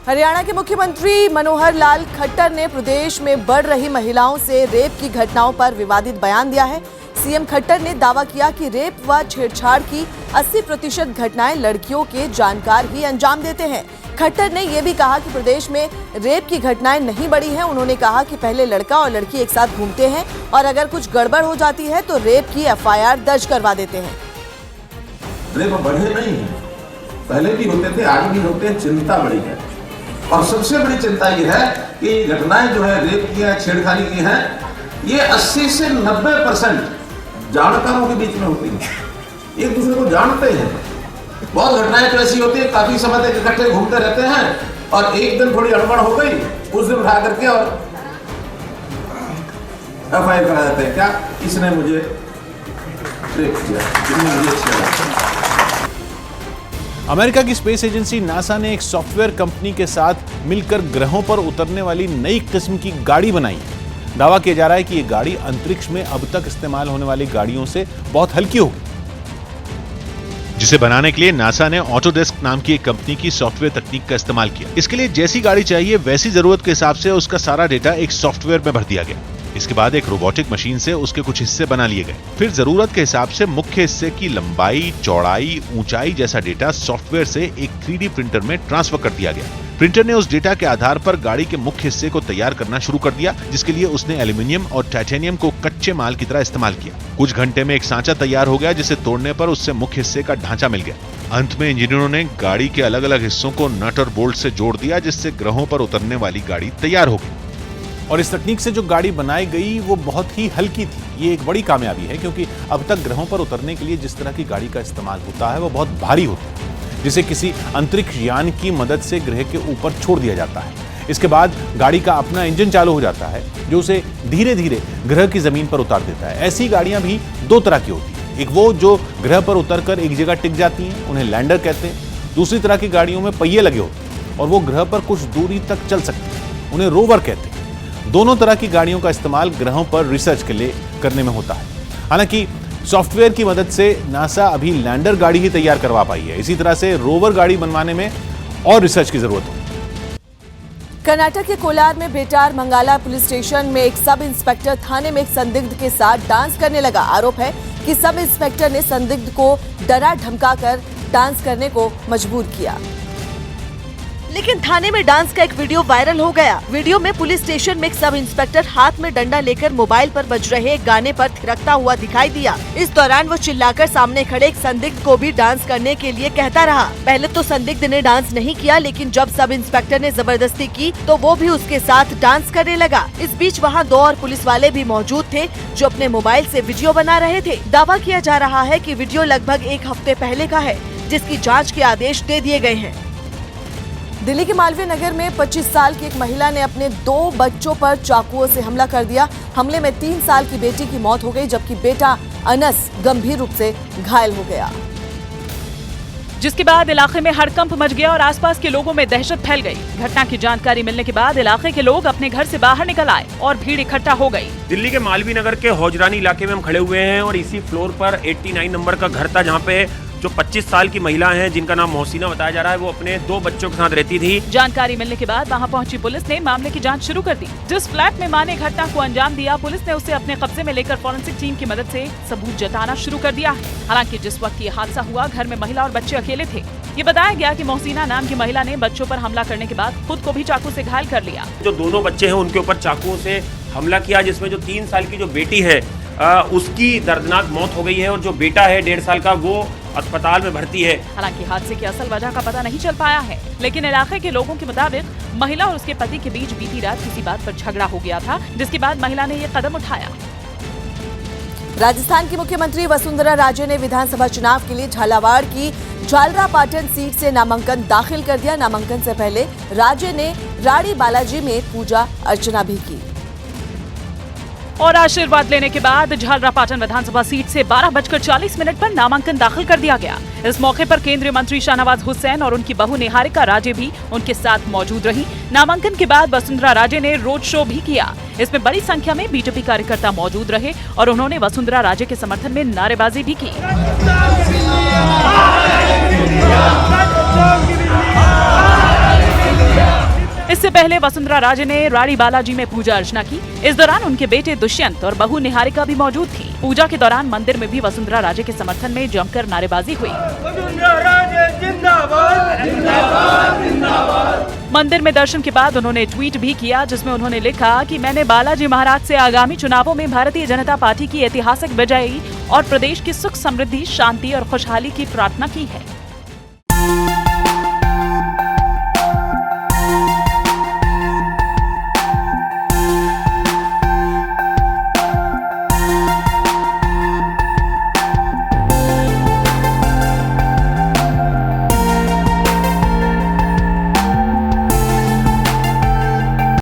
हरियाणा के मुख्यमंत्री मनोहर लाल खट्टर ने प्रदेश में बढ़ रही महिलाओं से रेप की घटनाओं पर विवादित बयान दिया है। सीएम खट्टर ने दावा किया कि रेप व छेड़छाड़ की 80% घटनाएं लड़कियों के जानकार ही अंजाम देते हैं। खट्टर ने यह भी कहा कि प्रदेश में रेप की घटनाएं नहीं बढ़ी हैं। उन्होंने कहा कि पहले लड़का और लड़की एक साथ घूमते हैं और अगर कुछ गड़बड़ हो जाती है तो रेप की एफआईआर दर्ज करवा देते हैं। रेप बढ़े नहीं है, पहले भी होते थे, आज भी होते हैं, चिंता बढ़ी है। और सबसे बड़ी चिंता ये है कि घटनाएं जो है रेप की है, छेड़खानी की है, ये 80 से 90% जानकारों के बीच में होती है, एक दूसरे को जानते हैं। बहुत घटनाएं तो ऐसी होती है, काफी समय तक इकट्ठे घूमते रहते हैं और एक दिन थोड़ी अड़बड़ हो गई, उस दिन उठा करके और एफआईआर करा देते हैं, क्या इसने मुझे रेप किया, इसने मुझे छेड़ा। अमेरिका की स्पेस एजेंसी नासा ने एक सॉफ्टवेयर कंपनी के साथ मिलकर ग्रहों पर उतरने वाली नई किस्म की गाड़ी बनाई। दावा किया जा रहा है कि यह गाड़ी अंतरिक्ष में अब तक इस्तेमाल होने वाली गाड़ियों से बहुत हल्की होगी, जिसे बनाने के लिए नासा ने ऑटोडेस्क नाम की एक कंपनी की सॉफ्टवेयर तकनीक का इस्तेमाल किया। इसके लिए जैसी गाड़ी चाहिए वैसी जरूरत के हिसाब से उसका सारा डेटा एक सॉफ्टवेयर में भर दिया गया। इसके बाद एक रोबोटिक मशीन से उसके कुछ हिस्से बना लिए गए। फिर जरूरत के हिसाब से मुख्य हिस्से की लंबाई, चौड़ाई, ऊंचाई जैसा डेटा सॉफ्टवेयर से एक 3D प्रिंटर में ट्रांसफर कर दिया गया। प्रिंटर ने उस डेटा के आधार पर गाड़ी के मुख्य हिस्से को तैयार करना शुरू कर दिया, जिसके लिए उसने एल्यूमिनियम और टाइटेनियम को कच्चे माल की तरह इस्तेमाल किया। कुछ घंटे में एक सांचा तैयार हो गया, जिसे तोड़ने पर उससे मुख्य हिस्से का ढांचा मिल गया। अंत में इंजीनियरों ने गाड़ी के अलग अलग हिस्सों को नट और बोल्ट से जोड़ दिया, जिससे ग्रहों पर उतरने वाली गाड़ी तैयार हो गई। और इस तकनीक से जो गाड़ी बनाई गई वो बहुत ही हल्की थी। ये एक बड़ी कामयाबी है, क्योंकि अब तक ग्रहों पर उतरने के लिए जिस तरह की गाड़ी का इस्तेमाल होता है वो बहुत भारी होती है, जिसे किसी अंतरिक्ष यान की मदद से ग्रह के ऊपर छोड़ दिया जाता है। इसके बाद गाड़ी का अपना इंजन चालू हो जाता है, जो उसे धीरे धीरे ग्रह की जमीन पर उतार देता है। ऐसी गाड़ियां भी दो तरह की होती हैं। एक वो जो ग्रह पर उतरकर एक जगह टिक जाती हैं, उन्हें लैंडर कहते हैं। दूसरी तरह की गाड़ियों में पहिए लगे होते हैं और वो ग्रह पर कुछ दूरी तक चल सकती हैं, उन्हें रोवर कहते हैं। दोनों तरह की गाड़ियों का इस्तेमाल ग्रहों पर रिसर्च के लिए करने में होता है। हालांकि सॉफ्टवेयर की मदद से नासा अभी लैंडर गाड़ी ही तैयार करवा पाई है। इसी तरह से रोवर गाड़ी बनवाने में और रिसर्च की जरूरत है। कर्नाटक के कोलार में बेटार मंगाला पुलिस स्टेशन में एक सब इंस्पेक्टर थाने में एक संदिग्ध के साथ डांस करने लगा। आरोप है कि सब इंस्पेक्टर ने संदिग्ध को डरा धमकाकर डांस करने को मजबूर किया, लेकिन थाने में डांस का एक वीडियो वायरल हो गया। वीडियो में पुलिस स्टेशन में एक सब इंस्पेक्टर हाथ में डंडा लेकर मोबाइल पर बज रहे एक गाने पर थिरकता हुआ दिखाई दिया। इस दौरान वो चिल्लाकर सामने खड़े एक संदिग्ध को भी डांस करने के लिए कहता रहा। पहले तो संदिग्ध ने डांस नहीं किया, लेकिन जब सब इंस्पेक्टर ने जबरदस्ती की तो वो भी उसके साथ डांस करने लगा। इस बीच वहाँ 2 और पुलिस वाले भी मौजूद थे, जो अपने मोबाइल से वीडियो बना रहे थे। दावा किया जा रहा है कि वीडियो लगभग 1 हफ्ते पहले का है, जिसकी जाँच के आदेश दे दिए गए हैं। दिल्ली के मालवीय नगर में 25 साल की एक महिला ने अपने 2 बच्चों पर चाकुओं से हमला कर दिया। हमले में 3 साल की बेटी की मौत हो गई, जबकि बेटा अनस गंभीर रूप से घायल हो गया, जिसके बाद इलाके में हड़कंप मच गया और आसपास के लोगों में दहशत फैल गई। घटना की जानकारी मिलने के बाद इलाके के लोग अपने घर से बाहर निकल आए और भीड़ इकट्ठा हो गई। दिल्ली के मालवीय नगर के हौजरानी इलाके में हम खड़े हुए हैं और इसी फ्लोर पर 89 नंबर का घर था, जहाँ पे जो 25 साल की महिला हैं, जिनका नाम मोहसिना बताया जा रहा है, वो अपने 2 बच्चों के साथ रहती थी। जानकारी मिलने के बाद वहां पहुंची पुलिस ने मामले की जांच शुरू कर दी। जिस फ्लैट में मां ने घटना को अंजाम दिया, पुलिस ने उसे अपने कब्जे में लेकर फॉरेंसिक टीम की मदद से सबूत जताना शुरू कर दिया है। हालांकि जिस वक्त ये हादसा हुआ, घर में महिला और बच्चे अकेले थे। ये बताया गया कि मोहसिना नाम की महिला ने बच्चों पर हमला करने के बाद खुद को भी चाकू से घायल कर लिया। जो दोनों बच्चे हैं उनके ऊपर चाकुओं से हमला किया, जिसमें जो 3 साल की जो बेटी है उसकी दर्दनाक मौत हो गई है और जो बेटा है 1.5 साल का, वो अस्पताल में भर्ती है। हालांकि हादसे की असल वजह का पता नहीं चल पाया है, लेकिन इलाके के लोगों के मुताबिक महिला और उसके पति के बीच बीती रात किसी बात पर झगड़ा हो गया था, जिसके बाद महिला ने ये कदम उठाया। राजस्थान की मुख्यमंत्री वसुंधरा राजे ने विधानसभा चुनाव के लिए झालावाड़ की झालरापाटन सीट से नामांकन दाखिल कर दिया। नामांकन से पहले राजे ने राड़ी बालाजी में पूजा अर्चना भी की और आशीर्वाद लेने के बाद झालरापाटन विधानसभा सीट से 12:40 पर नामांकन दाखिल कर दिया गया। इस मौके पर केंद्रीय मंत्री शाहनवाज हुसैन और उनकी बहू निहारिका राजे भी उनके साथ मौजूद रही। नामांकन के बाद वसुंधरा राजे ने रोड शो भी किया। इसमें बड़ी संख्या में बीजेपी कार्यकर्ता मौजूद रहे और उन्होंने वसुंधरा राजे के समर्थन में नारेबाजी भी की। Yeah. पहले वसुंधरा राजे ने रानी बालाजी में पूजा अर्चना की। इस दौरान उनके बेटे दुष्यंत और बहू निहारिका भी मौजूद थी। पूजा के दौरान मंदिर में भी वसुंधरा राजे के समर्थन में जमकर नारेबाजी हुई। मंदिर में दर्शन के बाद उन्होंने ट्वीट भी किया, जिसमें उन्होंने लिखा कि मैंने बालाजी महाराज से आगामी चुनावों में भारतीय जनता पार्टी की ऐतिहासिक विजयी और प्रदेश की सुख समृद्धि, शांति और खुशहाली की प्रार्थना की है।